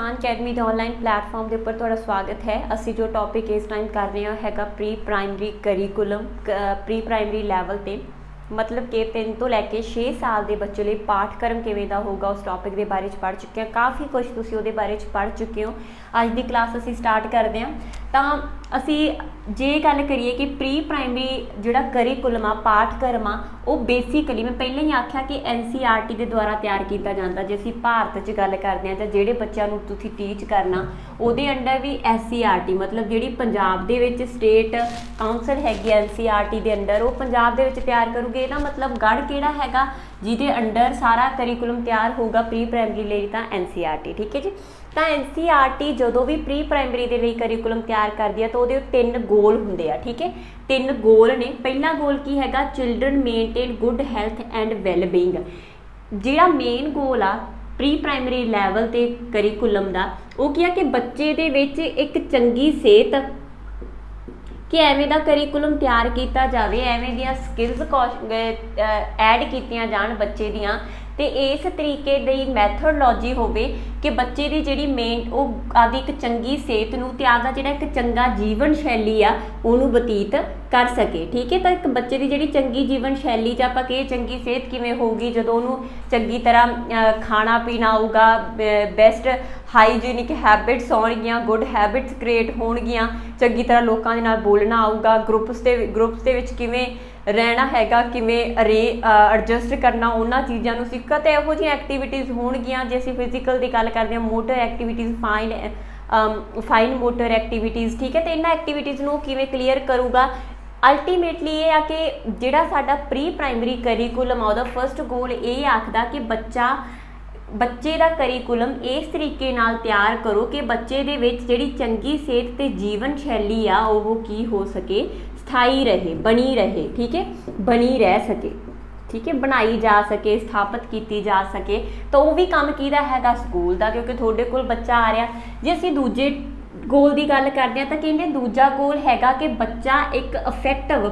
किसान अकैडमी के online platform के उपर तुहाडा स्वागत है। असी जो टॉपिक इस टाइम कर रहे हैं हैगा pre primary curriculum pre primary level पे, मतलब कि 3 तो लैके 6 साल के बच्चे लिए पाठक्रम किवें दा होगा उस टॉपिक के बारे पढ़ चुके हैं। काफ़ी कुछ तुसीं उहदे बारे पढ़ चुके हो। अज की क्लास असी स्टार्ट करते हैं। तो असी जे गल करिए कि प्री प्राइमरी जिहड़ा करिकुलम आ पाठक्रम आ वो बेसिकली मैं पहले ही आख्या कि NCERT के द्वारा तैयार किया जाता। जे असी भारत च गल करते हैं, जिहड़े बच्चों नूं तुसीं टीच करना उहदे अंडर भी SCERT मतलब जिहड़ी पंजाब दे विच स्टेट काउंसल हैगी NCERT के अंडर वो पंजाब दे विच तैयार करूगे। इहदा मतलब गढ़ किहड़ा हैगा जिहदे अंडर सारा करिकुलम तैयार होगा प्री प्राइमरी लिए तां NCERT। ठीक है जी। तो NCERT जो भी प्री प्राइमरी के लिए करिकुलम तैयार करती है तो वो 3 गोल होंगे आ। ठीक है, 3 गोल ने। पहला गोल की हैगा children maintain good health and wellbeing. जिहड़ा मेन गोल आ प्री प्राइमरी लैवल ते करिकुलम का वो क्या कि बच्चे दे विच एक चंगी सेहत कि एवें दा करिकुलम तैयार किया जाए, एवें दियां स्किल्स ऐड कीतियां जाण बच्चे दियां ते इस तरीके की मैथडलॉजी होवे कि बच्चे की जिहड़ी मेन वो आदि एक चंगी सेहत नूं ते आपदा जिहड़ा एक चंगा जीवन शैली आ उहनूं बतीत कर सके। ठीक है, तो एक बच्चे की जिहड़ी चंगी जीवन शैली च आपां कहिए चंगी सेहत किवें होगी जदों उहनूं चंगी तरह खाना पीना आऊगा, बेस्ट हाईजीनिक हैबिट्स होणगियां, गुड हैबिट्स क्रिएट होणगियां, चंगी तरह लोकां दे नाल बोलना आऊगा, ग्रुप्स दे विच किवें रहना हैगा, किवें एडजस्ट करना, उन्हां चीज़ां नूं सिक्खा ते इहो जिहियां एक्टिविटीज़ होणगियां। जे असीं फिजिकल की गल करदे हां, motor activities fine motor activities. ठीक है, तो इन्हां एक्टिविटीज़ नूं किवें क्लीयर करूगा। अल्टीमेटली ये आ कि जिहड़ा साडा प्री प्राइमरी करिकुलम आ उहदा फर्स्ट गोल ये आखदा कि बच्चे का करिकुलम इस तरीके नाल तैयार करो कि बच्चे दे विच जिहड़ी चंगी सेहत ते जीवन शैली आ वो की हो सके, स्थाई रहे, बनी रहे। ठीक है, बनी रह सके। ठीक है, बनाई जा सके, स्थापित की जा सके। तो वो भी काम किहदा हैगा स्कूल का, क्योंकि तुहाडे कोल बच्चा आ रहा। जे असीं दूजे गोल की गल करते हैं तो कहते दूजा गोल हैगा कि बच्चा एक इफेक्टिव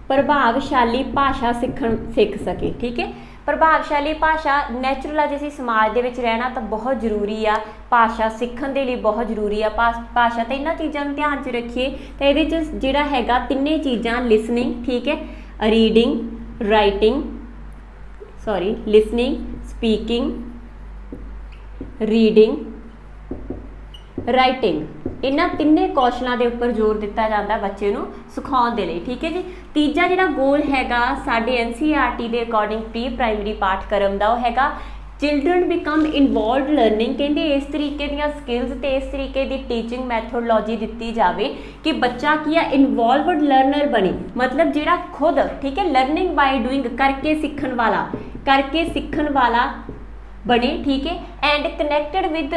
प्रभावशाली भाषा सीख सके। ठीक है, प्रभावशाली भाषा नैचुरल है। जिस समाज के विच रहना तो बहुत जरूरी आ, भाषा सीखण दे लई बहुत जरूरी आ भाषा। तो इन्हां चीज़ां नूं ध्यान च रखिए। तो इहदे च जिहड़ा हैगा तिन्ने चीज़ां लिसनिंग, ठीक है, reading, writing, listening, speaking, reading, writing, इन्हां तिन्ने कौशलों के उपर जोर दिता जाता बच्चे नूं सिखाउण दे लई। ठीक है जी। तीजा जिहड़ा गोल हैगा साडे NCERT के अकॉर्डिंग प्री प्राइमरी पाठक्रम का वो हैगा चिल्ड्रन बिकम इनवॉल्व लर्निंग। कहते इस तरीके दीयां स्किल्स ते इस तरीके की टीचिंग मैथोडोलॉजी दी जाए कि बच्चा की है इनवॉल्वड लर्नर बने, मतलब जिहड़ा खुद, ठीक है, लर्निंग बाय डूइंग, करके सीखण वाला बने। ठीक है, and connected with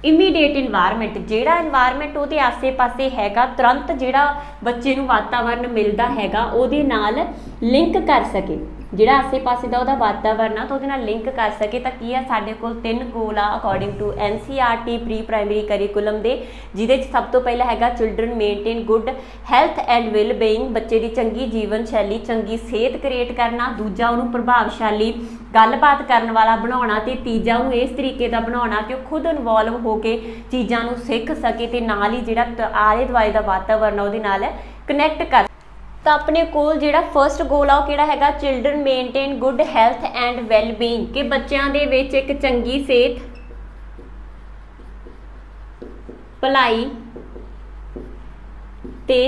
immediate environment, जिहड़ा इन्वायरमेंट उहदे आसे पासे हैगा तुरंत जिहड़ा बच्चे नूं वातावरण मिलदा हैगा उहदे नाल लिंक कर सके। जिहड़ा आसे पासे दा उहदा वातावरण आ तो उहदे नाल लिंक कर सके। तो की है साडे कोल 3 गोल आ according to NCERT pre primary curriculum दे, जिहदे सब तो पहला हैगा children maintain good health and wellbeing, बच्चे की चंगी जीवन शैली, चंगी सेहत क्रिएट करना। दूजा उन्होंने प्रभावशाली गलबात करने वाला बनाना, तो तीजा उन्होंने इस तरीके का बनाना कि वह खुद इनवॉल्व होकर चीज़ों सीख सके तो नाल ही जिहड़ा आले दुआले का वातावरण उहदे नाल कनैक्ट कर। तो अपने कोल जिहड़ा फर्स्ट गोल आ किहड़ा हैगा children maintain good health and wellbeing, कि बच्चों दे विच एक चंगी सेहत, भलाई ते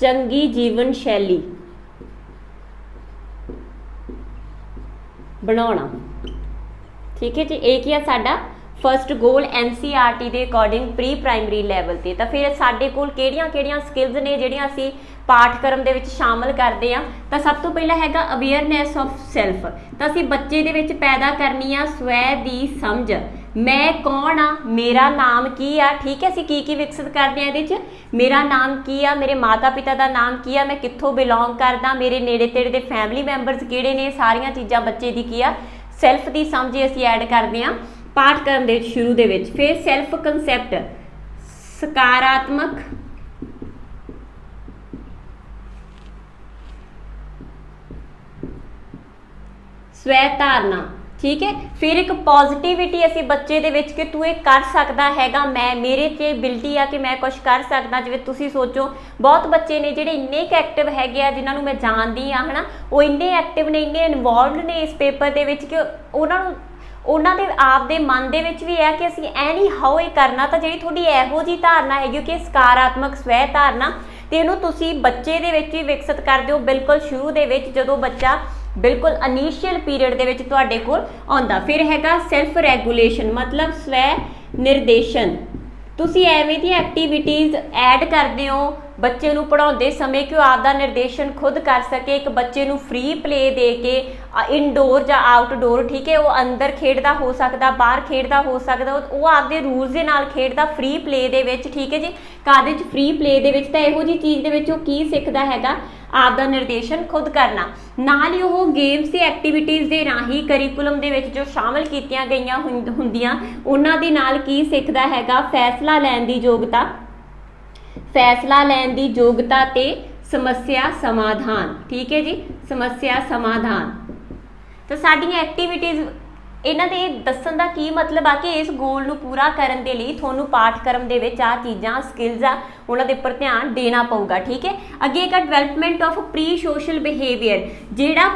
चंगी जीवन शैली बनाना। ठीक है जी, एक ही है साडा फर्स्ट गोल NCERT के अकॉर्डिंग प्री प्राइमरी लैवल पे। तो फिर साडे कोल किहड़ियां स्किल्स ने जिहड़ियां असीं पाठक्रम दे विच शामिल करते हैं। तो सब तो पहला हैगा अवेयरनैस ऑफ सैल्फ। तो असीं बच्चे दे विच पैदा करनी आ स्वै दी समझ, मैं कौन आ, मेरा नाम की आ। ठीक है, असीं की विकसित करते हैं इहदे च, मेरा नाम की आ, मेरे माता पिता का नाम की आ, मैं कित्थों बिलोंग करदा, मेरे नेड़े तेड़े दे फैमिली मैंबरस किहड़े ने, सारियां चीज़ां बच्चे दी की आ सैल्फ की समझ असीं ऐड करते हैं पाठक्रम के शुरू दे विच। फिर सैल्फ कंसैप्ट, सकारात्मक स्वै धारना, ठीक है। फिर एक पॉजिटिविटी असी बच्चे दे विच कि तू ये कर सकदा हैगा, मैं मेरे च एबिलिटी आ कि मैं कुछ कर सकदा। जिवें तुसीं सोचो बहुत बच्चे ने जिहड़े इन्ने क एक्टिव हैगे आ, जिन्हां नूं मैं जानदी आ, है ना, वो इन्ने एक्टिव ने, इन्ने इनवॉल्वड ने इस पेपर दे विच कि उन्हां नूं उन्हां दे आप दे मन दे विच भी है कि असीं एनी हाउ ये करना। तो जिहड़ी तुहाडी इहो जी धारणा हैगी कि सकारात्मक स्वै धारणा, तो इहनूं तुसीं बच्चे दे विच भी विकसित करदे हो बिल्कुल शुरू दे विच, जदों बच्चा बिल्कुल इनीशियल पीरियड दे विच तुहाडे कोल आउंदा। फिर हैगा सैल्फ रैगूलेशन, मतलब स्वै निर्देशन। तुसीं एवें दी एक्टिविटीज़ ऐड करदे हो बच्चे नूं पढ़ाउंदे समय कि आपदा निर्देशन खुद कर सके। एक बच्चे नूं फ्री प्ले दे के इनडोर जां आउटडोर, ठीक है, वो अंदर खेडदा हो सकदा, बाहर खेडदा हो सकदा, वो आपदे रूल्स दे नाल खेडदा फ्री प्ले दे विच, ठीक है जी। काहदे च फ्री प्ले दे विच, तां इहो जी चीज़ दे विच वो की सिੱਖਦਾ हैगा, आपदा निर्देशन खुद करना। नाल ही वो गेम्स ते एक्टिविटीज़ दे राही करिकुलम दे विच जो शामिल कीतियां गईयां हुंदियां उन्हां दे नाल की सिੱਖਦਾ हैगा, फैसला लैण दी योग्यता, फैसला लैण दी योग्यता ते समस्या समाधान, ठीक है जी, समस्या समाधान। तो साडियां एक्टिविटीज़ इन्हां दे दस्सण दा की मतलब आ कि इस गोल नूं पूरा करन दे लई तुहानूं पाठक्रम दे विच आ चीज़ां स्किल्स आ उन्हां दे उपर ध्यान देना पऊगा, ठीक है। अगे एक development of pre social behaviour, जिहड़ा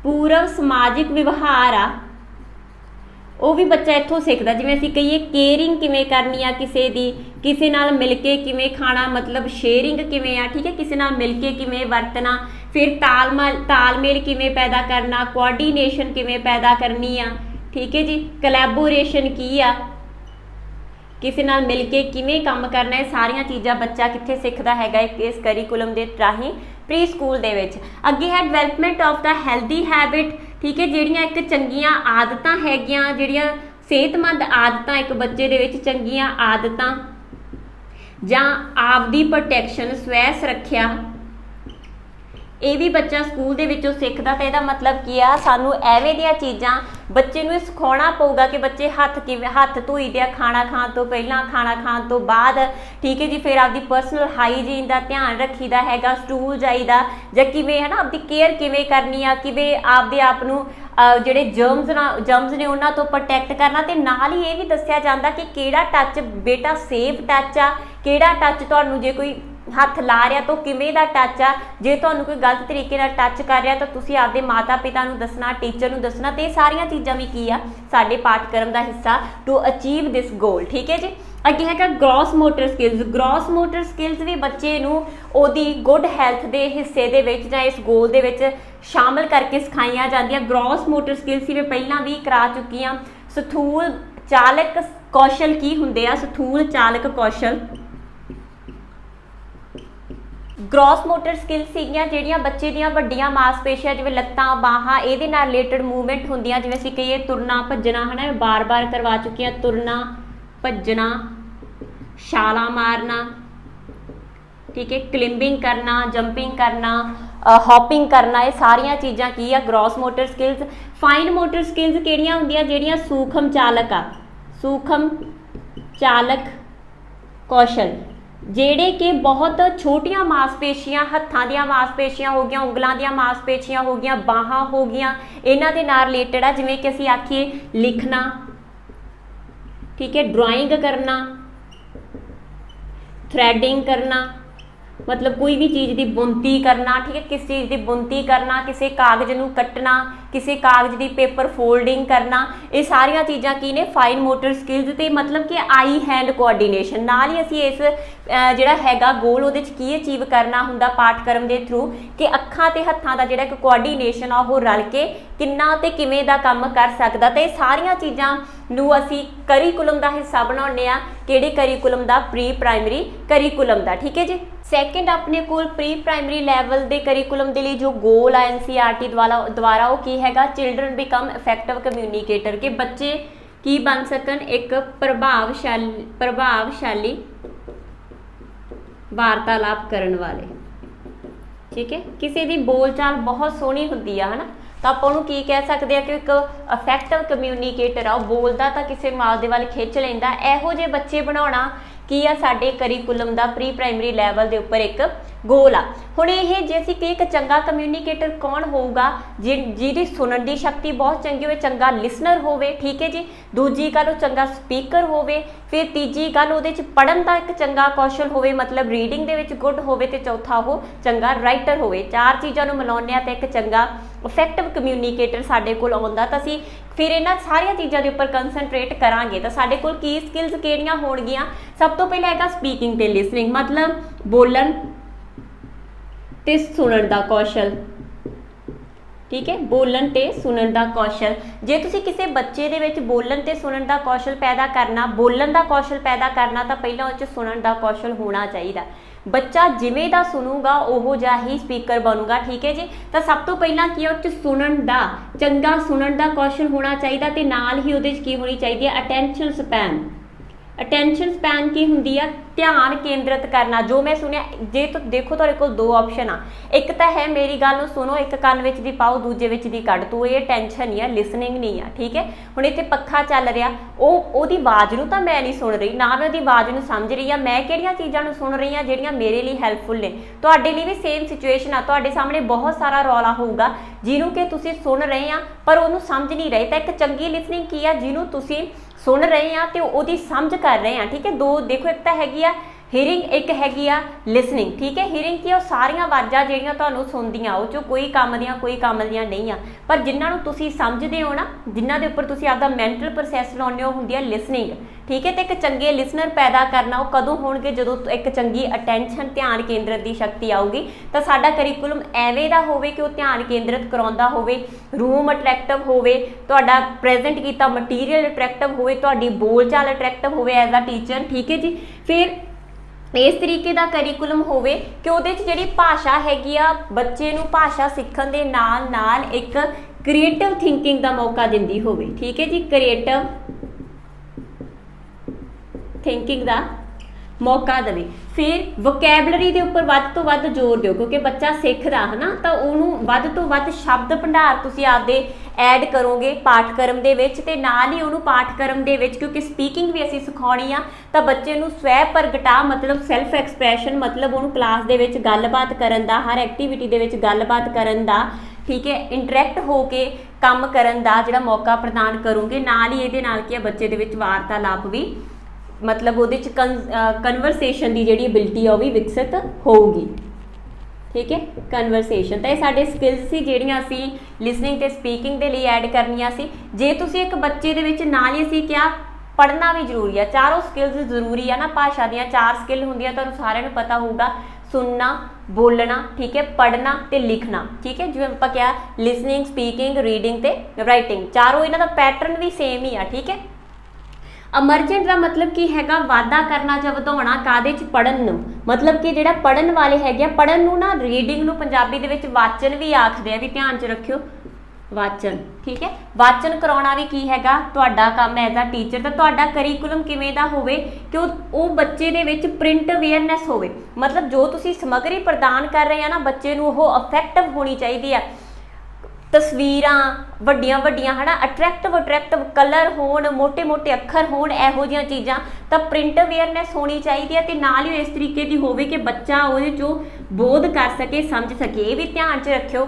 पूर्व समाजिक व्यवहार आ वो भी बच्चा इत्थों सीखदा। जिवें असीं कहीए केयरिंग किवें करनी आ किसे दी, किसे नाल मिल के किवें खाना, मतलब शेयरिंग किवें आ, ठीक है, किसे नाल मिल के किवें वरतना। फिर तालमेल किवें पैदा करना, कोआर्डीनेशन किवें पैदा करनी आ, ठीक है जी, कलैबोरेशन की आ, किसी नाल मिल के किवें काम करना है, सारियां चीज़ां बच्चा कित्थे सिੱਖਦਾ हैगा इस करिकुलम दे राही प्री स्कूल दे विच। अगे है development of the healthy habit, ठीक है, जिहड़ियां एक चंगियां आदतां हैगियां, जिहड़ियां सेहतमंद आदतां एक बच्चे दे विच चंगियां आदतां जां आपदी प्रोटैक्शन स्वै सुरੱਖਿਆ, ਇਹ भी बच्चा स्कूल ਦੇ ਵਿੱਚੋਂ ਸਿੱਖਦਾ। तो ਇਹਦਾ मतलब ਕੀ ਆ, ਸਾਨੂੰ ਐਵੇਂ ਦੀਆਂ ਚੀਜ਼ਾਂ ਬੱਚੇ ਨੂੰ ਸਿਖਾਉਣਾ ਪਊਗਾ ਕਿ ਬੱਚੇ ਹੱਥ ਧੋਈਦੇ ਆ ਖਾਣਾ ਖਾਣ ਤੋਂ ਪਹਿਲਾਂ, ਖਾਣਾ ਖਾਣ ਤੋਂ ਬਾਅਦ, ਠੀਕ ਹੈ ਜੀ। ਫਿਰ ਆਪਦੀ ਪਰਸਨਲ ਹਾਈਜੀਨ ਦਾ ਧਿਆਨ ਰੱਖੀਦਾ ਹੈਗਾ, ਸਟੂਲ ਜਾਈਦਾ ਜਾਂ ਕਿਵੇਂ, ਹੈ ਨਾ, ਆਪਦੀ ਕੇਅਰ ਕਿਵੇਂ ਕਰਨੀ ਆ, ਕਿਵੇਂ ਆਪਦੇ ਆਪ ਨੂੰ ਜਿਹੜੇ ਜਰਮਸ ਨੇ ਉਹਨਾਂ ਤੋਂ ਪ੍ਰੋਟੈਕਟ ਕਰਨਾ। ਤੇ ਨਾਲ ਹੀ ਇਹ ਵੀ ਦੱਸਿਆ ਜਾਂਦਾ ਕਿ ਕਿਹੜਾ ਟੱਚ ਬੇਟਾ ਸੇਫ ਟੱਚ ਆ, ਕਿਹੜਾ ਟੱਚ ਤੁਹਾਨੂੰ ਜੇ ਕੋਈ हथ ला रहा तो किवें दा टच आ, जे तुहानूं कोई गलत तरीके नाल टच कर रहा तो तुसीं आपदे माता पिता नूं दसना, टीचर नूं दसना। तो ये सारियां चीज़ां भी की आ साडे पाठक्रम दा हिस्सा टू अचीव दिस गोल, ठीक है जी। अगे हैगा gross motor skills. Gross motor skills भी बच्चे नूं ओहदी गुड हैल्थ दे हिस्से दे विच जां इस गोल दे विच शामिल करके सिखाईयां जांदियां। ग्रॉस मोटर स्किल्स मैं पहलां भी करा चुकी हाँ। स्थूल चालक कौशल की हुंदे आ, स्थूल चालक कौशल ग्रॉस मोटर स्किल्स सीगियां जिहड़ियां बच्चे दियां वड्डियां मांसपेशियां जिवें लत्तां बाहां इहदे नाल रिलेटेड मूवमेंट हुंदियां, जिवें असीं कहीए तुरना भज्जना, है ना, बार बार करवा चुकी हैं, तुरना भज्जना, छालां मारना, ठीक है, क्लिंबिंग करना, जंपिंग करना, हॉपिंग करना, ये सारियां चीज़ां की आ gross motor skills. Fine motor skills किहड़ियां हुंदियां, जिहड़ियां सूखम चालक आ, सूखम चालक कौशल, ਜਿਹੜੇ कि बहुत छोटियां मांसपेशियां, हत्थां दियां मांसपेशियां हो गई, उंगलों दियां मांसपेशियां हो गई, बाहां हो गई, इन्हां दे नाल रिलेटेड आ। जिवें कि असीं आखिए लिखना, ठीक है, ड्राइंग करना, थ्रैडिंग करना, मतलब कोई भी चीज़ की बुनती करना, ठीक है, किस चीज़ की बुनती करना, किसी कागज़ नूं कट्टना, किसी कागज़ की पेपर फोल्डिंग करना, ये सारिया चीज़ां की ने फाइन मोटर स्किल्स। ते मतलब कि आई हैंड कोआर्डीनेशन नाल ही असीं इस जिहड़ा हैगा गोल उहदे च की अचीव करना हुंदा पाठक्रम के थ्रू कि अखां ते हत्थां दा जिहड़ा एक कोआर्डीनेशन आ ओह रल के किन्ना ते किवें दा काम कर सकदा। ते सारियां चीज़ां नूं असीं करिकुलम का हिस्सा बनाउने आ, किहड़े करिकुलम का, प्री प्राइमरी करिकुलम का, ठीक है जी। सैकेंड अपने कोल प्री प्राइमरी लैवल के करिकुलम के लिए जो गोल आ NCERT द्वारा वो की हैगा, चिल्ड्रन बिकम इफेक्टिव कम्यूनीकेटर, के बच्चे की बन सकन एक प्रभावशाली वार्तालाप करने वाले, ठीक है। किसी की बोलचाल बहुत सोहनी हुंदी है ना, तो आप उन्होंने की कह सकते हैं कि एक इफेक्टिव कम्यूनीकेटर आ, बोलता तो किसी माल दे वाल खिंच लेंदा। इहो जे बच्चे बनाउणा की आ साडे करिकुलम दा प्री प्राइमरी लैवल दे उपर एक गोल आ। हुण ये जे असीं कि एक चंगा कम्यूनीकेटर कौन होऊगा, जिहदी सुनन दी शक्ति बहुत चंगी होवे, चंगा लिसनर होवे, ठीक है जी। दूजी गल चंगा स्पीकर होवे, फिर तीजी गल उहदे च पढ़न दा एक चंगा कौशल होवे, मतलब रीडिंग दे विच गुड होवे, ते चौथा वो चंगा राइटर होवे। चार चीज़ां नूं मिलाउने आ ते एक चंगा इफैक्टिव कम्यूनीकेटर साडे कोल आउंदा। तां असीं फिर इन्हां सारियां चीज़ां दे उपर कंसनट्रेट करांगे तां साडे कोल की स्किल्स किहड़ियां होणगीਆਂ। सब तो पहला हैगा स्पीकिंग ते लिसनिंग, मतलब बोलन ते सुनन दा कौशल, ठीक है, बोलन ते सुनन दा कौशल। जे तुसीं किसी बच्चे दे विच बोलन ते सुनन दा कौशल पैदा करना, बोलन दा कौशल पैदा करना, तां पहिलां उह 'च सुनन दा कौशल होना चाहिदा। बच्चा जिवें दा सुनूगा उहो जिहा ही स्पीकर बनूगा, ठीक है जी। तो सब तो पहला की उह 'च सुनन दा चंगा सुनन दा कौशल होना चाहिए, तो नाल ही उहदे 'च की होनी चाहिए अटैंशन स्पैन। अटैंशन स्पैन की हुंदी आ ध्यान केंद्रित करना। जो मैं सुनिया, जे तो देखो तुहाडे कोल दो ऑप्शन आ, एक तो है मेरी गल नूं सुनो, एक कान विच दी पाओ, दूजे विच दी कढ दो। ये टेंशन नहीं है, लिसनिंग नहीं है, ठीक है। हुण इत्थे पक्खा चल रहा, ओहदी आवाज़ नूं तां मैं नहीं सुन रही, ना मैं ओहदी आवाज़ नूं समझ रही आ, मैं किहड़ियां चीज़ां नूं सुन रही हां जिहड़ियां मेरे लिए हैल्पफुल ने। तुहाडे लिए भी सेम सिचुएशन आ, तुहाडे सामने बहुत सारा रौला होऊगा जिहनूं कि तुसीं सुन रहे आ पर ओहनूं समझ नहीं रहे। तां एक चंगी लिसनिंग की आ जिहनूं तुसीं सुन रहे हैं तो ओहदी समझ कर रहे हैं, ठीक है। दो देखो, एक तो हैगी आ हीयरिंग, एक हैगी आ लिसनिंग, ठीक है। हीयरिंग की सारियां आवाज़ां जिहड़ियां तुहानूं सुणदियां उह चों कोई काम दियां नहीं आ, पर जिन्हां नूं तुसीं समझदे हो ना, जिन्हां दे उपर तुसीं आपदा मैंटल प्रोसैस लाउने हो, हुंदी आ लिसनिंग, ठीक है। तो एक चंगे लिसनर पैदा करना वो कदों होणगे जदों एक चंगी अटैंशन ध्यान केंद्रित की शक्ति आऊगी। तो साडा करिकुलम एवें दा होवे कि वो ध्यान केंद्रित कराउंदा होवे, रूम अट्रैक्टिव होवे, तुहाडा प्रेजेंट कीता मटीरियल अट्रैक्टिव होवे, तुहाडी बोल चाल अट्रैक्टिव होवे एज अ टीचर, ठीक है जी। फिर इस तरीके का करिकुलम होवे कि उहदे च जिहड़ी भाषा हैगी आ बच्चे नूं भाषा सीखण दे नाल नाल एक क्रिएटिव थिंकिंग का मौका दिंदी होवे, ठीक है जी। क्रिएटिव थिंकिंग का मौका देवे। फिर वोकैबलरी के उपर वध तो वध जोर दिओ, क्योंकि बच्चा सिखदा है ना, तो उन्होंने वध तो वध शब्द भंडार तुसीं आपदे ऐड करोगे पाठक्रम दे विच, ते नाल ही उन्होंने पाठक्रम दे विच, क्योंकि स्पीकिंग भी असीं सिखाउणी आ, तो बच्चे नूं स्वै प्रगटा मतलब सैल्फ एक्सप्रैशन, मतलब उन्होंने क्लास दे विच गलबात करन दा, हर एक्टिविटी दे विच गलबात करन दा, ठीक है, इंटरैक्ट होके काम करन दा जिहड़ा मौका प्रदान करोगे। नाल ही इहदे नाल की बच्चे दे विच वार्तालाप भी मतलब वो कन्वरसेशन की जी एबिलिटी है वह भी विकसित होगी, ठीक है। कन्वरसेशन तो यह साढ़े स्किल्स सी जिहड़ियां असी लिसनिंग ते स्पीकिंग के लिए ऐड करनियां सी। जे तुसीं एक बच्चे दे विच नाल ही असीं क्या पढ़ना भी जरूरी है, चारों स्किल्स जरूरी है ना। भाषा दियां चार स्किल होंदियां, तुहानूं सारिਆਂ नूं पता होगा, सुनना, बोलना, ठीक है, पढ़ना ते लिखना, ठीक है। जिवें आपां क्या लिसनिंग, स्पीकिंग, रीडिंग ते राइटिंग, चारों इन्हां दा पैटर्न भी सेम ही है, ठीक है। अमरजेंट का मतलब की हैगा वाधा करना ਜਾਂ ਵਧਾਉਣਾ ਕਾਦੇ ਚ पढ़न ਨੂੰ, मतलब कि ਜਿਹੜਾ पढ़न वाले हैगे पढ़न ਨੂੰ ना रीडिंग ਨੂੰ ਪੰਜਾਬੀ ਦੇ ਵਿੱਚ वाचन भी आखਦੇ आ, भी ध्यान च रखियो वाचन, ठीक है। वाचन कराउणा भी की हैगा तुहाडा काम एज अ टीचर। तो तुहाडा करिकुलम किवें दा होवे कि ਉਹ बच्चे दे विच प्रिंट अवेयरनैस होवे, मतलब जो तुसीं समग्री प्रदान कर रहे हैं ना बच्चे ਨੂੰ ਉਹ इफैक्टिव होनी चाहिए है। तस्वीरां वड्डियां वड्डियां है ना, अट्रैक्टिव कलर होण, मोटे मोटे अखर होण, इहो जिहियां चीज़ां, तो प्रिंट अवेयरनैस होनी चाहिए है। तो नाल ही इस तरीके की होवे कि बच्चा उहदे चों बोध कर सके, समझ सके। ये भी ध्यान च रखियो,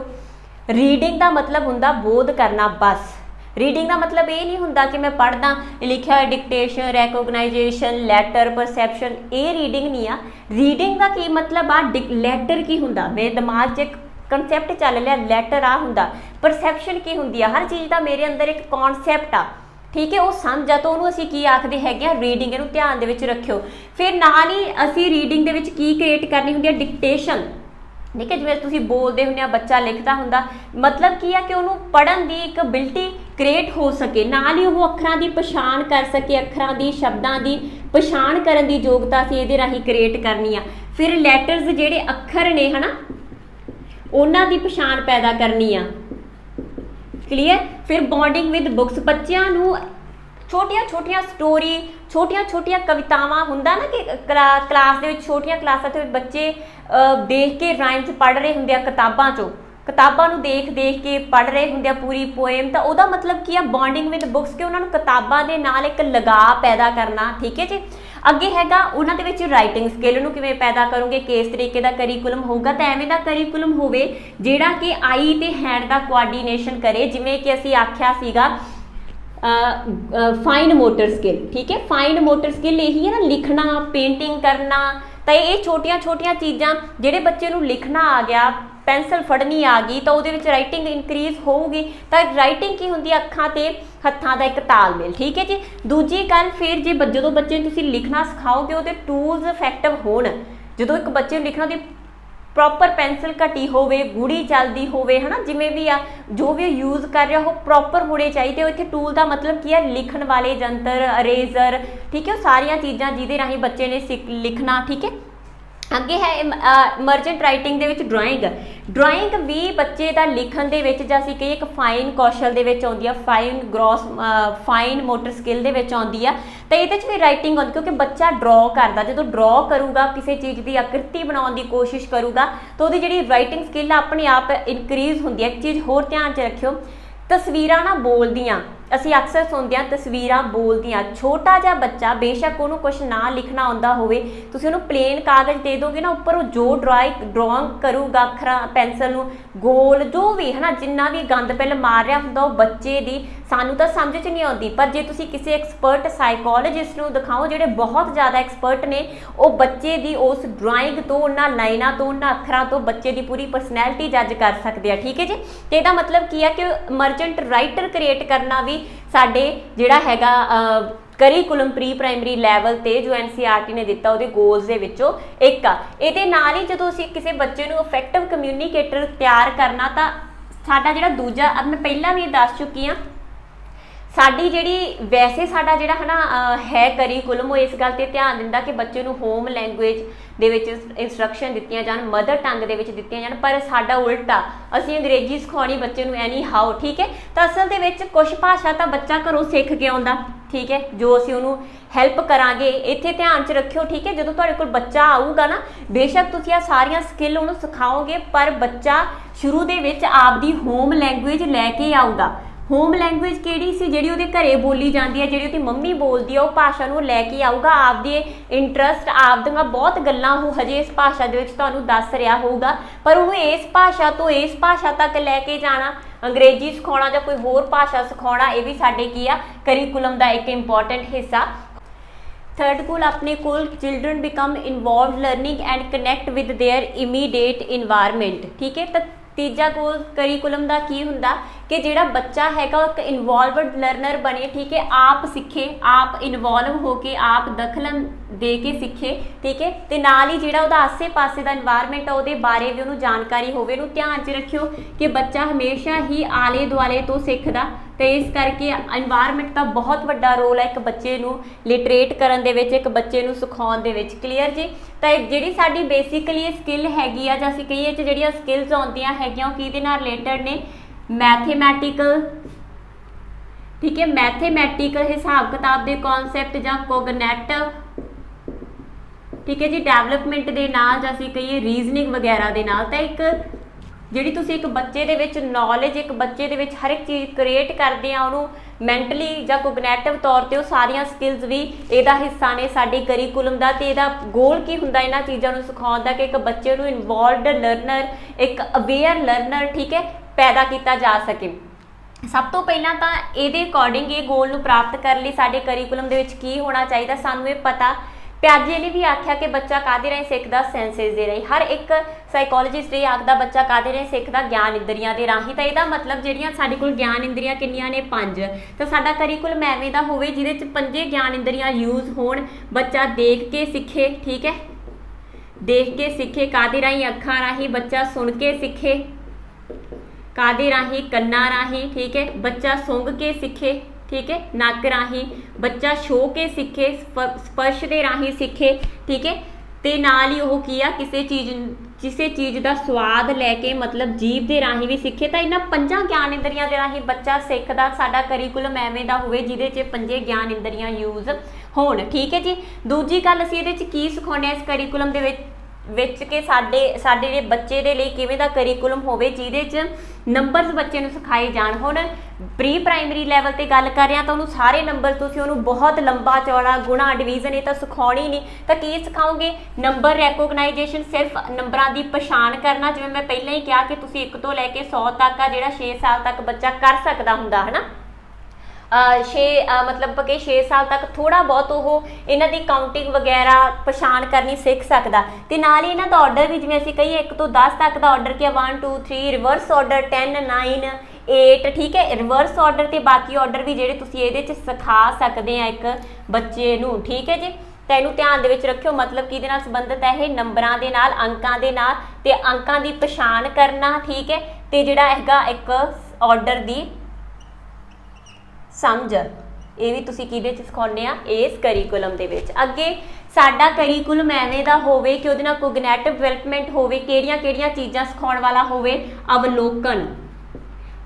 रीडिंग का मतलब हुंदा बोध करना बस। रीडिंग का मतलब ये नहीं हुंदा कि मैं पढ़दा लिखिया डिक्टेशन, रैकोगनाइजेशन, लैटर, परसैप्शन, ये रीडिंग नहीं आ। रीडिंग का की मतलब आ लैटर की हुंदा, मेरे दिमाग च एक कंसैप्ट चल लिया, लैटर आ हुंदा। परसैप्शन की हुंदी है, हर चीज़ का मेरे अंदर एक कॉन्सैप्ट आ, ठीक है, वो समझ आ, तो उन्होंने असीं की आखदे हैगे रीडिंग। इहनूं ध्यान दे विच रखियो। फिर नाल ही असीं रीडिंग दे विच की क्रिएट करनी हुंदी है डिक्टेशन, ठीक है। जिवें तुसीं बोलदे हुंदे आ, बच्चा लिखदा हुंदा, मतलब की है कि उन्होंने पढ़न की एक एबिलिटी क्रिएट हो सके, नाल ही वो अखरां की पछाण कर सके, अखरां की शब्दां की पछाण करन की योग्यता असीं इहदे राहीं क्रिएट करनी आ। फिर लैटर्स जिहड़े अखर ने है ना उन्हां दी पछाण पैदा करनी आ, क्लीयर। फिर बॉन्डिंग विद बुक्स, बच्चों नूं छोटिया छोटिया स्टोरी, छोटिया छोटिया कवितावां हुंदा ना कि क्लास दे विच छोटिया क्लासां ते बच्चे देख के राइम्स पढ़ रहे हुंदे आ किताबां चों, किताबां नूं देख देख के पढ़ रहे होंदे पूरी पोएम, तो उहदा मतलब की है बॉन्डिंग विद बुक्स, कि उन्होंने किताबां दे नाल एक लगाव पैदा करना। ठीक है जी। अगे हैगा उन्हां दे विच राइटिंग स्किल नूं किवें पैदा करोगे, किस तरीके का करिकुलम होगा, तो एवें दा करिकुलम होवे जिहड़ा कि आई ते हैंड दा कोआर्डीनेशन करे, जिवें कि असीं आख्या सीगा फाइन मोटर स्किल। ठीक है, फाइन मोटर स्किल यही है ना, लिखना, पेंटिंग करना, तो ये छोटिया छोटिया चीज़ां जिहड़े बच्चे नूं लिखना आ गया, पेंसिल फड़नी आ गई, तो उहदे विच राइटिंग इनक्रीज होगी। तो राइटिंग की हुंदी अखां ते हत्थां दा एक तालमेल। ठीक है जी। दूजी गल फिर जे जदों बच्चे नूं तुसीं लिखना सिखाओगे, उहदे टूल्स इफैक्टिव होण, जदों एक बच्चे नूं लिखना उहदी प्रॉपर पेंसिल घटी होवे, गूड़ी चलती होवे, है ना, जिमें भी आ जो भी यूज़ कर रहा हो प्रॉपर होने चाहिए। इत्थे टूल का मतलब की है लिखण वाले जंतर, अरेजर, ठीक है, सारिया चीज़ां जिहदे राहीं बच्चे ने लिखना। ठीक है। अगे है मर्चेंट राइटिंग दे विच ड्राइंग भी बच्चे का लिखण दे विच जां असीं कहीए एक फाइन कौशल दे विच आउंदी आ, फाइन मोटर स्किल दे विच आउंदी आ। तो ये भी राइटिंग आती, क्योंकि बच्चा ड्रॉ करता, जो ड्रॉ करूगा, किसी चीज़ की आकृति बनाने की कोशिश करूगा, तो वो जी राइटिंग स्किल अपने आप इनक्रीज होंगी है। एक चीज़ होर ध्यान च रखियो, तस्वीरां ना बोलदियां, असीं अक्सर सुनते हैं तस्वीरां बोलदियां। छोटा जिहा बच्चा बेशक उन्होंने कुछ ना लिखना आउंदा होवे, तुसीं उन्होंने प्लेन कागज़ दे दोगे ना, उपर जो ड्राइंग करूगा अखरां पेंसिल नूं गोल जो भी है ना, जिन्ना भी गंद पिल मार रहा हुंदा वो बच्चे दी सानूं तां समझ च नहीं आउंदी। पर जे तुसीं किसी एक्सपर्ट साइकोलॉजिस्ट नूं दिखाओ जिहड़े बहुत ज़्यादा एक्सपर्ट ने, वो बच्चे दी उस ड्राइंग तो उन्हां लाइनां तो उन्हां अखरां तो बच्चे की पूरी परसनैलिटी जज कर सकते हैं। ठीक है जी। तो इहदा मतलब की है कि मर्चेंट राइटर क्रिएट करना भी साडे जिहड़ा हैगा करिकुलम प्री प्राइमरी लैवल ते जो NCERT ने दिता उहदे गोल्स दे विचों एक आ। इहदे नाल ही जदों असीं किसी बच्चे नूं इफैक्टिव कम्यूनीकेटर तैयार करना, तां साडा जिहड़ा दूजा, अब मैं पहला भी दस चुकी हाँ, साडी जिहड़ी वैसे साडा जिहड़ा है ना है करिकुलम, वो इस गल ते ध्यान दिंदा कि बच्चे नूं होम लैंगुएज दे विच इंस्ट्रक्शन दित्तियां जाण, मदर टंग दे विच दित्तियां जाण, पर साडा उल्टा असीं अंग्रेजी सिखाउणी बच्चे नूं एनी हाउ। ठीक है। तो असल दे विच कुछ भाषा तां बच्चा घरों सिੱਖ के आउंदा, ठीक है, जो असीं उहनूं हैल्प करांगे। इत्थे ध्यान च रखियो, ठीक है, जदों तुहाडे कोल बच्चा आऊगा ना, बेशक तुसीं आ सारियां स्किल उहनूं सिखाओगे, पर बच्चा शुरू दे विच आपदी होम लैंगुएज लैके आऊगा। होम लैंगुएज किहड़ी सी, जिहड़ी उहदे घरे बोली जाती है, जिहड़ी उहदी मम्मी बोलती है, वो भाषा नूं लैके आऊगा। आपदे इंटरस्ट आपदियां बहुत गल्लां वो हजे इस भाषा दे विच तुहानूं दस रहा होगा, पर उहनूं इस भाषा तो इस भाषा तक लैके जाना, अंग्रेजी सिखाउणा जां कोई होर भाषा सिखाउणा, ये भी साडे की आ करिकुलम दा एक इंपॉर्टेंट हिस्सा। थर्ड गोल अपने कोल children become involve learning and connect with their immediate environment. ठीक है। तो तीजा गोल करिकुलम का की हुंदा कि जिहड़ा बच्चा हैगा एक इनवॉल्वड लर्नर बने। ठीक है। आप सीखे, आप इनवॉल्व होके आप दखल दे के सीखे। ठीक है। तो नाल ही जिहड़ा उहदा आसे पासे का इन्वायरमेंट है उहदे बारे भी उहनूं जानकारी होवे। उहनूं ध्यान च रखियो कि बच्चा हमेशा ही आले दुआले तो सीखदा, तो इस करके इन्वायरमेंट का बहुत वड्डा रोल है एक बच्चे नूं लिटरेट करन दे विच, एक बच्चे नूं सिखाउण दे विच। क्लीयर जी। तो जिहड़ी साडी बेसिकली स्किल हैगी आ, जां असीं कहीए जिहड़ियां स्किल्स आउंदियां हैगियां किहदे नाल रिलेटेड ने, मैथेमैटिकल, ठीक है, मैथेमैटिकल हिसाब किताब के कॉन्सैप्ट जां कोगनैटिव, ठीक है जी, डेवलपमेंट के नाल जां असीं कहीए रीजनिंग वगैरह के नाल। तो एक जिहड़ी तुसीं एक बच्चे दे विच नॉलेज, एक बच्चे दे विच हर एक चीज़ क्रिएट करदे आ, उहनूं मैंटली जां कोगनैटिव तौर पर सारियां स्किल्स भी इहदा हिस्सा ने साडे करिकुलम दा। ते इहदा गोल की हुंदा इन्हां चीज़ां नूं सिखाउण दा कि एक बच्चे नूं इनवॉल्वड लर्नर, एक अवेयर लर्नर, ठीक है, पैदा किया जा सके। सब तो पहला तो ये अकॉर्डिंग ये गोल नूं प्राप्त करने लई साडे करिकुलम दे विच की होना चाहिए, सानूं ये पता। प्याजे ने भी आख्या कि बच्चा काहदे राहीं सिੱਖਦਾ, सेंसेस दे राहीं। हर एक साइकोलॉजिस्ट ये आखदा बच्चा काहदे राहीं सिੱਖਦਾ, ज्ञान इंद्रियां दे राहीं। तो यदा मतलब जिहड़ियां साडे कोल ज्ञान इंद्रियां किन्नियां ने, 5। तो साडा करिकुलम एवें दा होवे जिहदे च 5 ज्ञान इंद्रियां यूज़ होण। बच्चा देख के सीखे, ठीक है, देख के सीखे, काहदे राहीं, अखां राहीं। बच्चा सुन के सीखे, काहदे राहीं, कन्नां राहीं। ठीक है। बच्चा सूंघ के सीखे, ठीक है, नक राही। बच्चा छो के सीखे, स्पर्श के राही सीखे। ठीक है। तो नाल ही वह की आ किसी चीज़ का स्वाद लैके, मतलब जीभ के राही भी सीखे। तो इन्हां 5 ज्ञान इंद्रियां के राही बच्चा सीखदा। साडा करिकुलम एवें दा होवे जिहदे च 5 ज्ञान इंद्रियां यूज़ होण। ठीक है जी। दूजी गल असीं इहदे च की सिखाउने इस करिकुलम दे विच, ਵਿੱਚ ਕਿ ਸਾਡੇ ਜਿਹੜੇ ਬੱਚੇ ਦੇ ਲਈ ਕਿਵੇਂ ਦਾ ਕਰੀਕੁਲਮ ਹੋਵੇ ਜਿਹਦੇ 'ਚ ਨੰਬਰਸ ਬੱਚੇ ਨੂੰ ਸਿਖਾਏ ਜਾਣ। ਹੁਣ ਪ੍ਰੀ ਪ੍ਰਾਇਮਰੀ ਲੈਵਲ ਤੇ ਗੱਲ ਕਰ ਰਹੇ ਹਾਂ ਤਾਂ ਉਹਨੂੰ ਸਾਰੇ ਨੰਬਰ ਤੁਸੀਂ ਉਹਨੂੰ ਬਹੁਤ ਲੰਬਾ ਚੌੜਾ ਗੁਣਾ ਡਿਵੀਜ਼ਨ ਇਹ ਤਾਂ ਸਿਖਾਉਣੀ ਨਹੀਂ, ਤਾਂ ਕੀ ਸਿਖਾਓਗੇ? ਨੰਬਰ ਰੈਕੋਗਨਾਈਜੇਸ਼ਨ, ਸਿਰਫ ਨੰਬਰਾਂ ਦੀ ਪਛਾਣ ਕਰਨਾ। ਜਿਵੇਂ ਮੈਂ ਪਹਿਲਾਂ ਹੀ ਕਿਹਾ ਕਿ ਤੁਸੀਂ 1 ਤੋਂ ਲੈ ਕੇ 100 ਤੱਕ ਆ ਜਿਹੜਾ 6 ਸਾਲ ਤੱਕ ਬੱਚਾ ਕਰ ਸਕਦਾ ਹੁੰਦਾ ਹੈ ਨਾ। 6 ਸਾਲ ਤੱਕ ਥੋੜਾ ਬਹੁਤ ਉਹ ਇਹਨਾਂ ਦੀ ਕਾਊਂਟਿੰਗ ਵਗੈਰਾ ਪਛਾਣ ਕਰਨੀ ਸਿੱਖ ਸਕਦਾ। ਤੇ ਨਾਲ ਹੀ ਇਹਨਾਂ ਦਾ ਆਰਡਰ ਵੀ ਜਿਵੇਂ ਅਸੀਂ ਕਹੀਏ 1 ਤੋਂ 10 ਤੱਕ ਦਾ ਆਰਡਰ ਕੀ 1 2 3 ਰਿਵਰਸ ਆਰਡਰ 10 9 8 ਠੀਕ ਹੈ। ਰਿਵਰਸ ਆਰਡਰ ਤੇ ਬਾਕੀ ਆਰਡਰ ਵੀ ਜਿਹੜੇ ਤੁਸੀਂ ਇਹਦੇ 'ਚ ਸਿਖਾ ਸਕਦੇ ਆ ਇੱਕ ਬੱਚੇ ਨੂੰ, ਠੀਕ ਹੈ ਜੀ। ਤਾਂ ਇਹਨੂੰ ਧਿਆਨ ਦੇ ਵਿੱਚ ਰੱਖਿਓ, ਮਤਲਬ ਕਿਹਦੇ ਨਾਲ ਸੰਬੰਧਿਤ ਹੈ ਇਹ? ਨੰਬਰਾਂ ਦੇ ਨਾਲ, ਅੰਕਾਂ ਦੇ ਨਾਲ, ਤੇ ਅੰਕਾਂ ਦੀ ਪਛਾਣ ਕਰਨਾ, ਠੀਕ ਹੈ। ਤੇ ਜਿਹੜਾ ਹੈਗਾ ਇੱਕ ਆਰਡਰ ਦੀ ਸਮਝ, ਇਹ ਵੀ ਤੁਸੀਂ ਕਿਹਦੇ 'ਚ ਸਿਖਾਉਂਦੇ ਆ? ਇਸ ਕਰੀਕੁਲਮ ਦੇ ਵਿੱਚ। ਅੱਗੇ ਸਾਡਾ ਕਰੀਕੁਲਮ ਐਵੇਂ ਦਾ ਹੋਵੇ ਕਿ ਉਹਦੇ ਨਾਲ ਕੋਗਨੈਟਿਵ ਡਿਵੈਲਪਮੈਂਟ ਹੋਵੇ। ਕਿਹੜੀਆਂ ਚੀਜ਼ਾਂ ਸਿਖਾਉਣ ਵਾਲਾ ਹੋਵੇ? ਅਵਲੋਕਨ।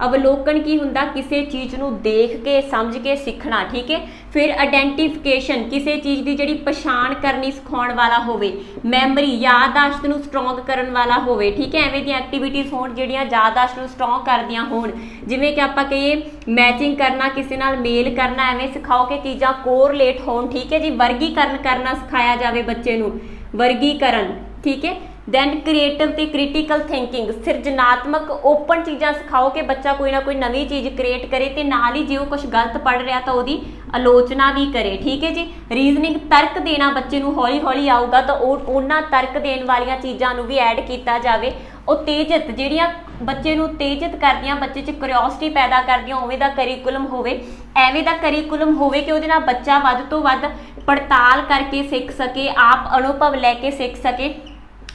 ਅਵਲੋਕਨ ਕੀ ਹੁੰਦਾ? ਕਿਸੇ ਚੀਜ਼ ਨੂੰ ਦੇਖ ਕੇ ਸਮਝ ਕੇ ਸਿੱਖਣਾ, ਠੀਕ ਹੈ। ਫਿਰ ਆਇਡੈਂਟੀਫਿਕੇਸ਼ਨ, ਕਿਸੇ ਚੀਜ਼ ਦੀ ਜਿਹੜੀ ਪਛਾਣ ਕਰਨੀ ਸਿਖਾਉਣ ਵਾਲਾ ਹੋਵੇ। ਮੈਮਰੀ, ਯਾਦਦਾਸ਼ਤ ਨੂੰ ਸਟਰੋਂਗ ਕਰਨ ਵਾਲਾ ਹੋਵੇ, ਠੀਕ ਹੈ। ਐਵੇਂ ਦੀਆਂ ਐਕਟੀਵਿਟੀਜ਼ ਹੋਣ ਜਿਹੜੀਆਂ ਯਾਦਦਾਸ਼ਤ ਨੂੰ ਸਟਰੋਂਗ ਕਰਦੀਆਂ ਹੋਣ। ਜਿਵੇਂ ਕਿ ਆਪਾਂ ਕਹੀਏ ਮੈਚਿੰਗ ਕਰਨਾ, ਕਿਸੇ ਨਾਲ ਮੇਲ ਕਰਨਾ, ਐਵੇਂ ਸਿਖਾਓ ਕਿ ਚੀਜ਼ਾਂ ਕੋਰਲੇਟ ਹੋਣ, ਠੀਕ ਹੈ ਜੀ। ਵਰਗੀਕਰਨ ਕਰਨਾ ਸਿਖਾਇਆ ਜਾਵੇ ਬੱਚੇ ਨੂੰ, ਵਰਗੀਕਰਨ, ਠੀਕ ਹੈ। ਦੈਨ ਕ੍ਰੀਏਟਿਵ ਤੇ ਕ੍ਰਿਟੀਕਲ ਥਿੰਕਿੰਗ, ਸਿਰਜਨਾਤਮਕ ਓਪਨ ਚੀਜ਼ਾਂ ਸਿਖਾਓ ਕਿ ਬੱਚਾ ਕੋਈ ਨਾ ਕੋਈ ਨਵੀਂ ਚੀਜ਼ ਕ੍ਰੀਏਟ ਕਰੇ ਤੇ ਨਾਲ ਹੀ ਜੇ ਉਹ ਕੁਝ ਗਲਤ ਪੜ੍ਹ ਰਿਹਾ ਤਾਂ ਉਹਦੀ ਆਲੋਚਨਾ ਵੀ ਕਰੇ, ਠੀਕ ਹੈ ਜੀ। ਰੀਜ਼ਨਿੰਗ, ਤਰਕ ਦੇਣਾ ਬੱਚੇ ਨੂੰ ਹੌਲੀ ਹੌਲੀ ਆਊਗਾ ਤਾਂ ਉਹਨਾਂ ਤਰਕ ਦੇਣ ਵਾਲੀਆਂ ਚੀਜ਼ਾਂ ਨੂੰ ਵੀ ਐਡ ਕੀਤਾ ਜਾਵੇ। ਉਤੇਜਿਤ, ਜਿਹੜੀਆਂ ਬੱਚੇ ਨੂੰ ਉਤੇਜਿਤ ਕਰਦੀਆਂ, ਬੱਚੇ 'ਚ ਕਿਉਰਿਓਸਿਟੀ ਪੈਦਾ ਕਰਦੀਆਂ, ਉਵੇਂ ਦਾ ਕਰੀਕੁਲਮ ਹੋਵੇ। ਐਵੇਂ ਦਾ ਕਰੀਕੁਲਮ ਹੋਵੇ ਕਿ ਉਹਦੇ ਨਾਲ ਬੱਚਾ ਵੱਧ ਤੋਂ ਵੱਧ ਪੜਤਾਲ ਕਰਕੇ ਸਿੱਖ ਸਕੇ, ਆਪ ਅਨੁਭਵ ਲੈ ਕੇ ਸਿੱਖ ਸਕੇ।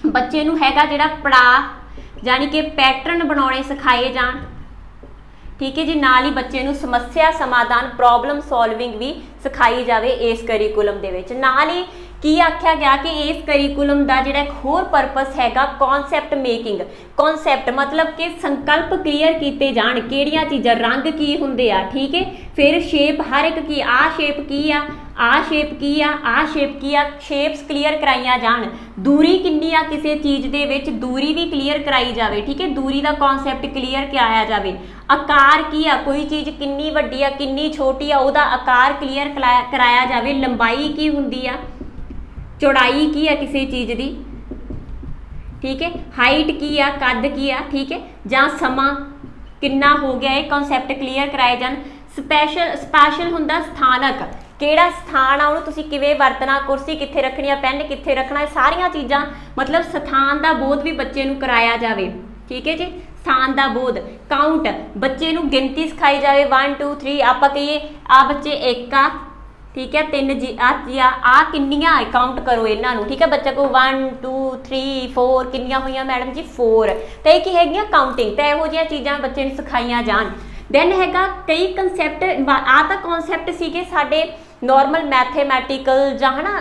ਬੱਚੇ ਨੂੰ ਹੈਗਾ ਜਿਹੜਾ ਪੜਾਅ ਯਾਨੀ ਕਿ ਪੈਟਰਨ ਬਣਾਉਣੇ ਸਿਖਾਏ ਜਾਣ, ਠੀਕ ਹੈ ਜੀ। ਨਾਲ ਹੀ ਬੱਚੇ ਨੂੰ ਸਮੱਸਿਆ ਸਮਾਧਾਨ, ਪ੍ਰੋਬਲਮ ਸੋਲਵਿੰਗ ਵੀ ਸਿਖਾਈ ਜਾਵੇ ਇਸ ਕਰੀਕੁਲਮ ਦੇ ਵਿੱਚ। ਨਾਲ ਹੀ ਕੀ ਆਖਿਆ ਗਿਆ ਕਿ ਇਸ ਕਰੀਕੁਲਮ ਦਾ ਜਿਹੜਾ ਇੱਕ ਹੋਰ ਪਰਪਸ ਹੈਗਾ ਕਨਸੈਪਟ ਮੇਕਿੰਗ। ਕਨਸੈਪਟ ਮਤਲਬ ਕਿ ਸੰਕਲਪ ਕਲੀਅਰ ਕੀਤੇ ਜਾਣ, ਕਿਹੜੀਆਂ ਚੀਜ਼ਾਂ, ਰੰਗ ਕੀ ਹੁੰਦੇ ਆ, ਠੀਕ ਹੈ। ਫਿਰ ਸ਼ੇਪ, ਹਰ ਇੱਕ ਕੀ, ਆਹ ਸ਼ੇਪ ਕੀ ਆ, ਆਹ ਸ਼ੇਪ ਕੀ ਆ, ਆਹ ਸ਼ੇਪ ਕੀ ਆ, ਸ਼ੇਪਸ ਕਲੀਅਰ ਕਰਾਈਆਂ ਜਾਣ। ਦੂਰੀ ਕਿੰਨੀ ਆ ਕਿਸੇ ਚੀਜ਼ ਦੇ ਵਿੱਚ, ਦੂਰੀ ਵੀ ਕਲੀਅਰ ਕਰਾਈ ਜਾਵੇ, ਠੀਕ ਹੈ। ਦੂਰੀ ਦਾ ਕਨਸੈਪਟ ਕਲੀਅਰ ਕਰਾਇਆ ਜਾਵੇ। ਆਕਾਰ ਕੀ ਆ, ਕੋਈ ਚੀਜ਼ ਕਿੰਨੀ ਵੱਡੀ ਆ ਕਿੰਨੀ ਛੋਟੀ ਆ, ਉਹਦਾ ਆਕਾਰ ਕਲੀਅਰ ਕਰਾਇਆ ਜਾਵੇ। ਲੰਬਾਈ ਕੀ ਹੁੰਦੀ ਆ, ਚੌੜਾਈ ਕੀ ਆ ਕਿਸੇ ਚੀਜ਼ ਦੀ, ਠੀਕ ਹੈ। ਹਾਈਟ ਕੀ ਆ, ਕੱਦ ਕੀ ਆ, ਠੀਕ ਹੈ। ਜਾਂ ਸਮਾਂ ਕਿੰਨਾ ਹੋ ਗਿਆ, ਇਹ ਕਨਸੈਪਟ ਕਲੀਅਰ ਕਰਾਏ ਜਾਣ। ਸਪੈਸ਼ਲ ਹੁੰਦਾ ਸਥਾਨਕ, ਕਿਹੜਾ ਸਥਾਨ ਆ, ਉਹਨੂੰ ਤੁਸੀਂ ਕਿਵੇਂ ਵਰਤਣਾ, ਕੁਰਸੀ ਕਿੱਥੇ ਰੱਖਣੀ ਆ, ਪੈਨ ਕਿੱਥੇ ਰੱਖਣਾ, ਇਹ ਸਾਰੀਆਂ ਚੀਜ਼ਾਂ ਮਤਲਬ ਸਥਾਨ ਦਾ ਬੋਧ ਵੀ ਬੱਚੇ ਨੂੰ ਕਰਾਇਆ ਜਾਵੇ, ਠੀਕ ਹੈ ਜੀ। ਸਥਾਨ ਦਾ ਬੋਧ। ਕਾਊਂਟ, ਬੱਚੇ ਨੂੰ ਗਿਣਤੀ ਸਿਖਾਈ ਜਾਵੇ 1 2 3। ਆਪਾਂ ਕਹੀਏ ਆ ਬੱਚੇ 1 ਆ, ਠੀਕ ਹੈ, 3 ਜੀ ਆ ਕਿੰਨੀਆਂ ਕਾਊਂਟ ਕਰੋ ਇਹਨਾਂ ਨੂੰ, ਠੀਕ ਹੈ। ਬੱਚਾ ਕੋ 1 2 3 4 ਕਿੰਨੀਆਂ ਹੋਈਆਂ ਮੈਡਮ ਜੀ 4। ਤਾਂ ਇਹ ਕੀ ਹੈਗੀਆਂ ਕਾਊਂਟਿੰਗ। ਤਾਂ ਇਹੋ ਜਿਹੀਆਂ ਚੀਜ਼ਾਂ ਬੱਚੇ ਨੂੰ ਸਿਖਾਈਆਂ ਜਾਣ। ਦੈਨ ਹੈਗਾ ਕਈ ਕਨਸੈਪਟ, ਆ ਤਾਂ ਕਨਸੈਪਟ ਸੀਗੇ ਸਾਡੇ ਨੋਰਮਲ ਮੈਥੇਮੈਟੀਕਲ ਜਾਂ ਹੈ ਨਾ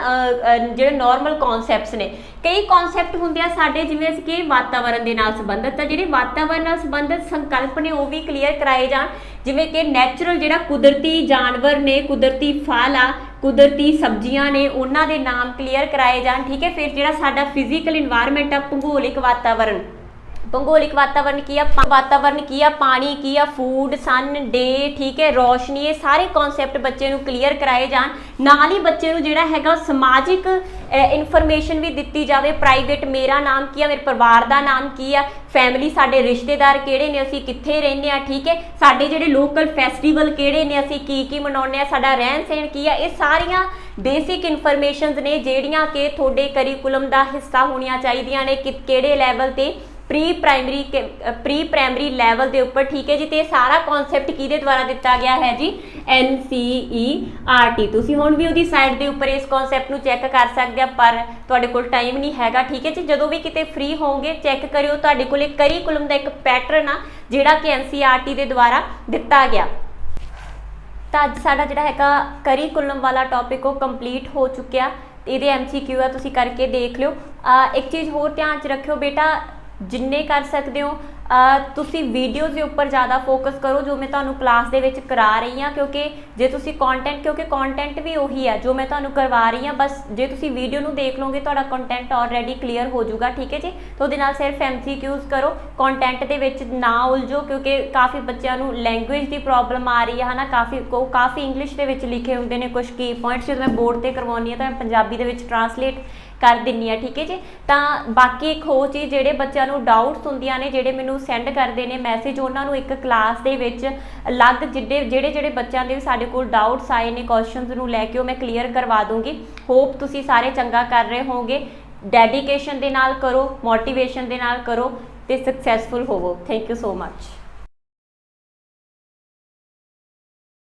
ਜਿਹੜੇ ਨੋਰਮਲ ਕਨਸੈਪਟਸ ਨੇ। ਕਈ ਕਨਸੈਪਟ ਹੁੰਦੇ ਆ ਸਾਡੇ ਜਿਵੇਂ ਅਸੀਂ ਕਿ ਵਾਤਾਵਰਨ ਦੇ ਨਾਲ ਸੰਬੰਧਿਤ, ਤਾਂ ਜਿਹੜੇ ਵਾਤਾਵਰਨ ਨਾਲ ਸੰਬੰਧਿਤ ਸੰਕਲਪ ਨੇ ਉਹ ਵੀ ਕਲੀਅਰ ਕਰਾਏ ਜਾਣ। ਜਿਵੇਂ ਕਿ ਨੈਚੁਰਲ, ਜਿਹੜਾ ਕੁਦਰਤੀ ਜਾਨਵਰ ਨੇ, ਕੁਦਰਤੀ ਫਲ ਆ, ਕੁਦਰਤੀ ਸਬਜ਼ੀਆਂ ਨੇ, ਉਹਨਾਂ ਦੇ ਨਾਮ ਕਲੀਅਰ ਕਰਾਏ ਜਾਣ, ਠੀਕ ਹੈ। ਫਿਰ ਜਿਹੜਾ ਸਾਡਾ ਫਿਜ਼ੀਕਲ ਇਨਵਾਇਰਨਮੈਂਟ ਆ, ਭੂਗੋਲਿਕ ਵਾਤਾਵਰਨ, ਭੂਗੋਲਿਕ ਵਾਤਾਵਰਨ ਕੀ ਆ, ਪਾਣੀ ਕੀ ਆ, ਫੂਡ, ਸਨ, ਡੇ, ਠੀਕ ਹੈ, ਰੋਸ਼ਨੀ, ਇਹ ਸਾਰੇ ਕਨਸੈਪਟ ਬੱਚੇ ਨੂੰ ਕਲੀਅਰ ਕਰਾਏ ਜਾਣ। ਨਾਲ ਹੀ ਬੱਚੇ ਨੂੰ ਜਿਹੜਾ ਹੈਗਾ ਸਮਾਜਿਕ ਇਨਫੋਰਮੇਸ਼ਨ ਵੀ ਦਿੱਤੀ ਜਾਵੇ। ਪ੍ਰਾਈਵੇਟ, ਮੇਰਾ ਨਾਮ ਕੀ ਆ, ਮੇਰੇ ਪਰਿਵਾਰ ਦਾ ਨਾਮ ਕੀ ਆ, ਫੈਮਿਲੀ, ਸਾਡੇ ਰਿਸ਼ਤੇਦਾਰ ਕਿਹੜੇ ਨੇ, ਅਸੀਂ ਕਿੱਥੇ ਰਹਿੰਦੇ ਆ, ਠੀਕ ਹੈ। ਸਾਡੇ ਜਿਹੜੇ ਲੋਕਲ ਫੈਸਟੀਵਲ ਕਿਹੜੇ ਨੇ, ਅਸੀਂ ਕੀ ਮਨਾਉਂਦੇ ਆ, ਸਾਡਾ ਰਹਿਣ ਸਹਿਣ ਕੀ ਆ, ਇਹ ਸਾਰੀਆਂ ਬੇਸਿਕ ਇਨਫੋਰਮੇਸ਼ਨਸ ਨੇ ਜਿਹੜੀਆਂ ਕਿ ਤੁਹਾਡੇ ਕਰੀਕੁਲਮ ਦਾ ਹਿੱਸਾ ਹੋਣੀਆਂ ਚਾਹੀਦੀਆਂ ਨੇ ਕਿਹੜੇ ਲੈਵਲ ਤੇ, ਪ੍ਰੀ ਪ੍ਰਾਇਮਰੀ ਲੈਵਲ ਦੇ ਉੱਪਰ, ਠੀਕ ਹੈ ਜੀ। ਤੇ ਇਹ ਸਾਰਾ ਕਨਸੈਪਟ ਕਿਹਦੇ ਦੁਆਰਾ ਦਿੱਤਾ ਗਿਆ ਹੈ ਜੀ, NCERT। ਤੁਸੀਂ ਹੁਣ ਵੀ ਉਹਦੀ ਸਾਈਡ ਦੇ ਉੱਪਰ ਇਸ ਕਨਸੈਪਟ ਨੂੰ ਚੈੱਕ ਕਰ ਸਕਦੇ ਆ, ਪਰ ਤੁਹਾਡੇ ਕੋਲ ਟਾਈਮ ਨਹੀਂ ਹੈਗਾ, ਠੀਕ ਹੈ ਜੀ। ਜਦੋਂ ਵੀ ਕਿਤੇ ਫ੍ਰੀ ਹੋਵੋਗੇ ਚੈੱਕ ਕਰਿਓ, ਤੁਹਾਡੇ ਕੋਲ ਇੱਕ ਕਰੀਕੁਲਮ ਦਾ ਇੱਕ ਪੈਟਰਨ ਆ ਜਿਹੜਾ ਕਿ NCERT ਦੇ ਦੁਆਰਾ ਦਿੱਤਾ ਗਿਆ। ਤਾਂ ਅੱਜ ਸਾਡਾ ਜਿਹੜਾ ਹੈਗਾ ਕਰੀਕੁਲਮ ਵਾਲਾ ਟੌਪਿਕ ਉਹ ਕੰਪਲੀਟ ਹੋ ਚੁੱਕਿਆ। ਇਹਦੇ MCQ ਆ, ਤੁਸੀਂ ਕਰਕੇ ਦੇਖ ਲਿਓ। ਇੱਕ ਚੀਜ਼ ਹੋਰ ਧਿਆਨ 'ਚ ਰੱਖਿਓ ਬੇਟਾ, ਜਿੰਨੇ ਕਰ ਸਕਦੇ ਹੋ ਤੁਸੀਂ ਵੀਡੀਓਜ਼ ਦੇ ਉੱਪਰ ਜ਼ਿਆਦਾ ਫੋਕਸ ਕਰੋ ਜੋ ਮੈਂ ਤੁਹਾਨੂੰ ਕਲਾਸ ਦੇ ਵਿੱਚ ਕਰਾ ਰਹੀ ਹਾਂ, ਕਿਉਂਕਿ ਜੇ ਤੁਸੀਂ ਕੰਟੈਂਟ, ਕਿਉਂਕਿ ਕੰਟੈਂਟ ਵੀ ਉਹੀ ਹੈ ਜੋ ਮੈਂ ਤੁਹਾਨੂੰ ਕਰਵਾ ਰਹੀ ਹਾਂ, ਬਸ ਜੇ ਤੁਸੀਂ ਵੀਡੀਓ ਨੂੰ ਦੇਖ ਲਓਗੇ ਤੁਹਾਡਾ ਕੰਟੈਂਟ ਆਲਰੇਡੀ ਕਲੀਅਰ ਹੋ ਜਾਊਗਾ, ਠੀਕ ਹੈ ਜੀ। ਤਾਂ ਉਹਦੇ ਨਾਲ ਸਿਰਫ MCQs ਕਰੋ, ਕੰਟੈਂਟ ਦੇ ਵਿੱਚ ਨਾ ਉਲਝੋ, ਕਿਉਂਕਿ ਕਾਫੀ ਬੱਚਿਆਂ ਨੂੰ ਲੈਂਗੁਏਜ ਦੀ ਪ੍ਰੋਬਲਮ ਆ ਰਹੀ ਹੈ, ਹੈ ਨਾ। ਕਾਫੀ ਇੰਗਲਿਸ਼ ਦੇ ਵਿੱਚ ਲਿਖੇ ਹੁੰਦੇ ਨੇ ਕੁਝ ਕੀ ਪੁਆਇੰਟਸ, ਜਦੋਂ ਮੈਂ ਬੋਰਡ 'ਤੇ ਕਰਵਾਉਂਦੀ ਹਾਂ ਤਾਂ ਮੈਂ ਪੰਜਾਬੀ ਦੇ ਵਿੱਚ ਟਰਾਂਸਲੇਟ ਕਰ ਦਿੰਦੀ ਹਾਂ, ਠੀਕ ਹੈ ਜੀ। ਤਾਂ ਬਾਕੀ ਇੱਕ ਹੋਰ ਚੀਜ਼, ਜਿਹੜੇ ਬੱਚਿਆਂ ਨੂੰ ਡਾਊਟਸ ਹੁੰਦੀਆਂ ਨੇ, ਜਿਹੜੇ ਮੈਨੂੰ ਸੈਂਡ ਕਰਦੇ ਨੇ ਮੈਸੇਜ, ਉਹਨਾਂ ਨੂੰ ਇੱਕ ਕਲਾਸ ਦੇ ਵਿੱਚ ਅਲੱਗ ਜਿਹੜੇ ਬੱਚਿਆਂ ਦੇ ਸਾਡੇ ਕੋਲ ਡਾਊਟਸ ਆਏ ਨੇ ਕੁਐਸਚਨਸ ਨੂੰ ਲੈ ਕੇ, ਉਹ ਮੈਂ ਕਲੀਅਰ ਕਰਵਾ ਦੂੰਗੀ। ਹੋਪ ਤੁਸੀਂ ਸਾਰੇ ਚੰਗਾ ਕਰ ਰਹੇ ਹੋਵੋਗੇ। ਡੈਡੀਕੇਸ਼ਨ ਦੇ ਨਾਲ ਕਰੋ, ਮੋਟੀਵੇਸ਼ਨ ਦੇ ਨਾਲ ਕਰੋ ਤੇ ਸਕਸੈਸਫੁਲ ਹੋਵੋ। Thank you so much.